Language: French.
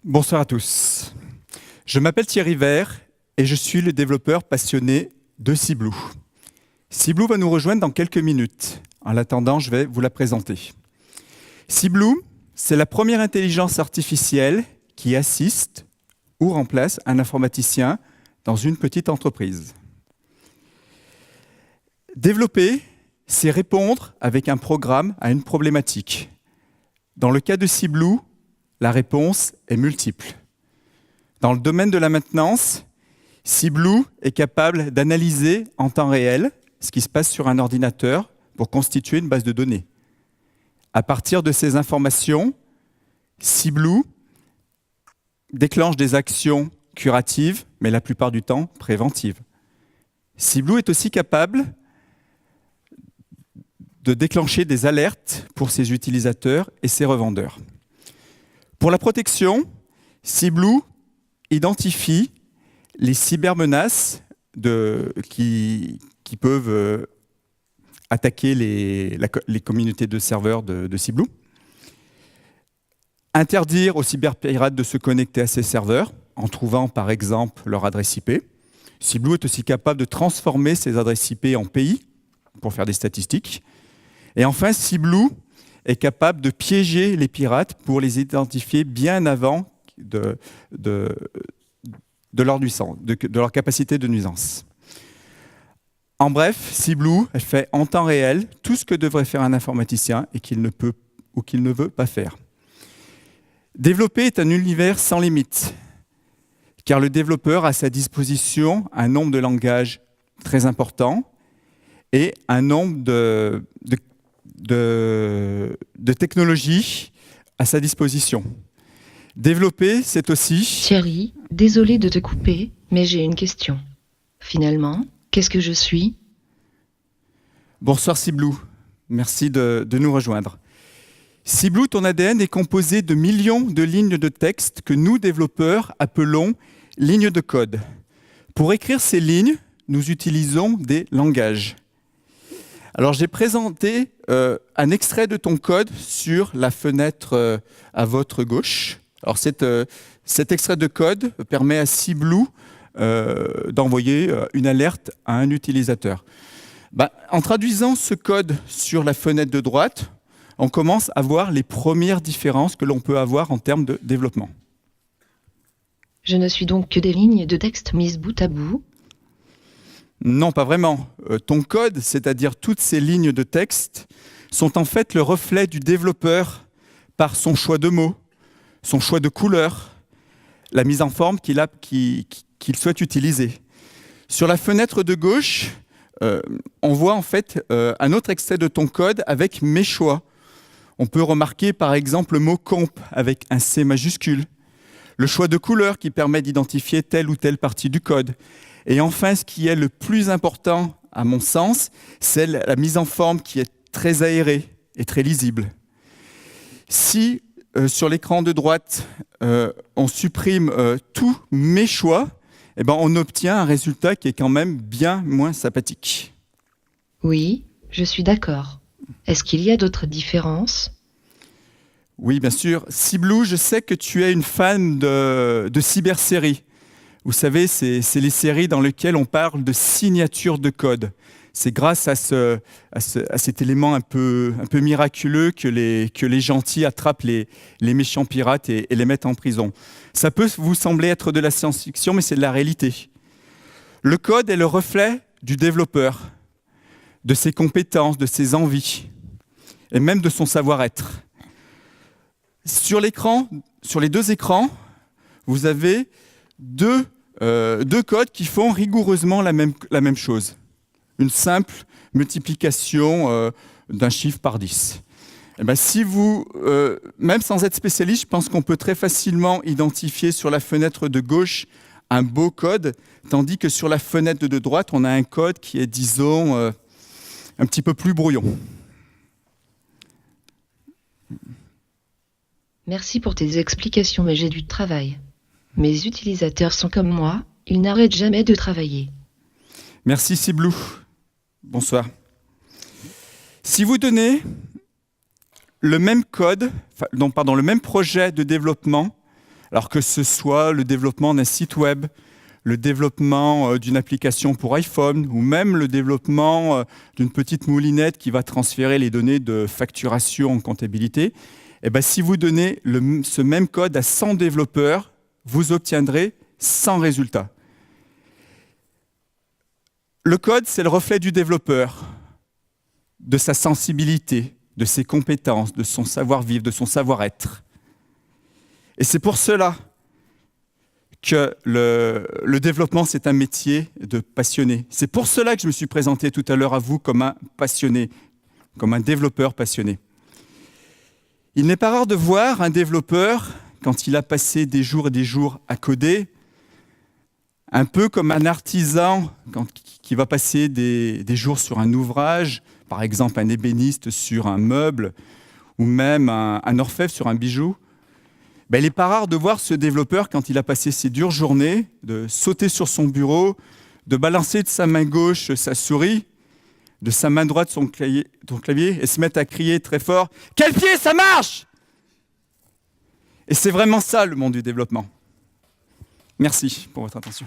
Bonsoir à tous. Je m'appelle Thierry Vert et je suis le développeur passionné de Cyblue. Cyblue va nous rejoindre dans quelques minutes. En attendant, je vais vous la présenter. Cyblue, c'est la première intelligence artificielle qui assiste ou remplace un informaticien dans une petite entreprise. Développer, c'est répondre avec un programme à une problématique. Dans le cas de Cyblue, la réponse est multiple. Dans le domaine de la maintenance, Cyblue est capable d'analyser en temps réel ce qui se passe sur un ordinateur pour constituer une base de données. À partir de ces informations, Cyblue déclenche des actions curatives, mais la plupart du temps préventives. Cyblue est aussi capable de déclencher des alertes pour ses utilisateurs et ses revendeurs. Pour la protection, Cyblue identifie les cybermenaces qui peuvent attaquer les communautés de serveurs de Cyblue, interdire aux cyberpirates de se connecter à ces serveurs en trouvant par exemple leur adresse IP. Cyblue est aussi capable de transformer ces adresses IP en pays pour faire des statistiques. Et enfin, Cyblue est capable de piéger les pirates pour les identifier bien avant de leur capacité de nuisance. En bref, Cyblue, elle fait en temps réel tout ce que devrait faire un informaticien et qu'il ne peut ou qu'il ne veut pas faire. Développer est un univers sans limite, car le développeur a à sa disposition un nombre de langages très important et un nombre de technologies à sa disposition. Développer, c'est aussi... Thierry, désolé de te couper, mais j'ai une question. Finalement, qu'est-ce que je suis ? Bonsoir Cyblue, merci de nous rejoindre. Cyblue, ton ADN est composé de millions de lignes de texte que nous, développeurs, appelons lignes de code. Pour écrire ces lignes, nous utilisons des langages. Alors j'ai présenté un extrait de ton code sur la fenêtre à votre gauche. Alors cet extrait de code permet à Cyblue d'envoyer une alerte à un utilisateur. En traduisant ce code sur la fenêtre de droite, on commence à voir les premières différences que l'on peut avoir en termes de développement. Je ne suis donc que des lignes de texte mises bout à bout. Non, pas vraiment. Ton code, c'est-à-dire toutes ces lignes de texte, sont en fait le reflet du développeur par son choix de mots, son choix de couleurs, la mise en forme qu'il souhaite utiliser. Sur la fenêtre de gauche, on voit en fait un autre extrait de ton code avec mes choix. On peut remarquer par exemple le mot comp avec un C majuscule, le choix de couleurs qui permet d'identifier telle ou telle partie du code. Et enfin, ce qui est le plus important, à mon sens, c'est la mise en forme qui est très aérée et très lisible. Si, sur l'écran de droite, on supprime tous mes choix, on obtient un résultat qui est quand même bien moins sympathique. Oui, je suis d'accord. Est-ce qu'il y a d'autres différences ? Oui, bien sûr. Cyblue, je sais que tu es une fan de cyberséries. Vous savez, c'est les séries dans lesquelles on parle de signature de code. C'est grâce à cet élément un peu miraculeux que les gentils attrapent les méchants pirates et les mettent en prison. Ça peut vous sembler être de la science-fiction, mais c'est de la réalité. Le code est le reflet du développeur, de ses compétences, de ses envies, et même de son savoir-être. Sur les deux écrans, vous avez deux codes qui font rigoureusement la même chose. Une simple multiplication d'un chiffre par 10. Si vous, même sans être spécialiste, je pense qu'on peut très facilement identifier sur la fenêtre de gauche un beau code, tandis que sur la fenêtre de droite, on a un code qui est, disons, un petit peu plus brouillon. Merci pour tes explications, mais j'ai du travail. Mes utilisateurs sont comme moi, ils n'arrêtent jamais de travailler. Merci Cyblue. Bonsoir. Si vous donnez le même code, le même projet de développement Alors que ce soit le développement d'un site web, le développement d'une application pour iPhone ou même le développement d'une petite moulinette qui va transférer les données de facturation en comptabilité, eh ben, si vous donnez ce même code à 100 développeurs, vous obtiendrez 100 résultats. Le code, c'est le reflet du développeur, de sa sensibilité, de ses compétences, de son savoir-vivre, de son savoir-être. Et c'est pour cela que le développement, c'est un métier de passionné. C'est pour cela que je me suis présenté tout à l'heure à vous comme un passionné, comme un développeur passionné. Il n'est pas rare de voir un développeur, quand il a passé des jours et des jours à coder, un peu comme un artisan qui va passer des jours sur un ouvrage, par exemple un ébéniste sur un meuble, ou même un orfèvre sur un bijou. Ben, il n'est pas rare de voir ce développeur, quand il a passé ses dures journées, de sauter sur son bureau, de balancer de sa main gauche sa souris, de sa main droite son clavier, et se mettre à crier très fort « Quel pied, ça marche !» Et c'est vraiment ça le monde du développement. Merci pour votre attention.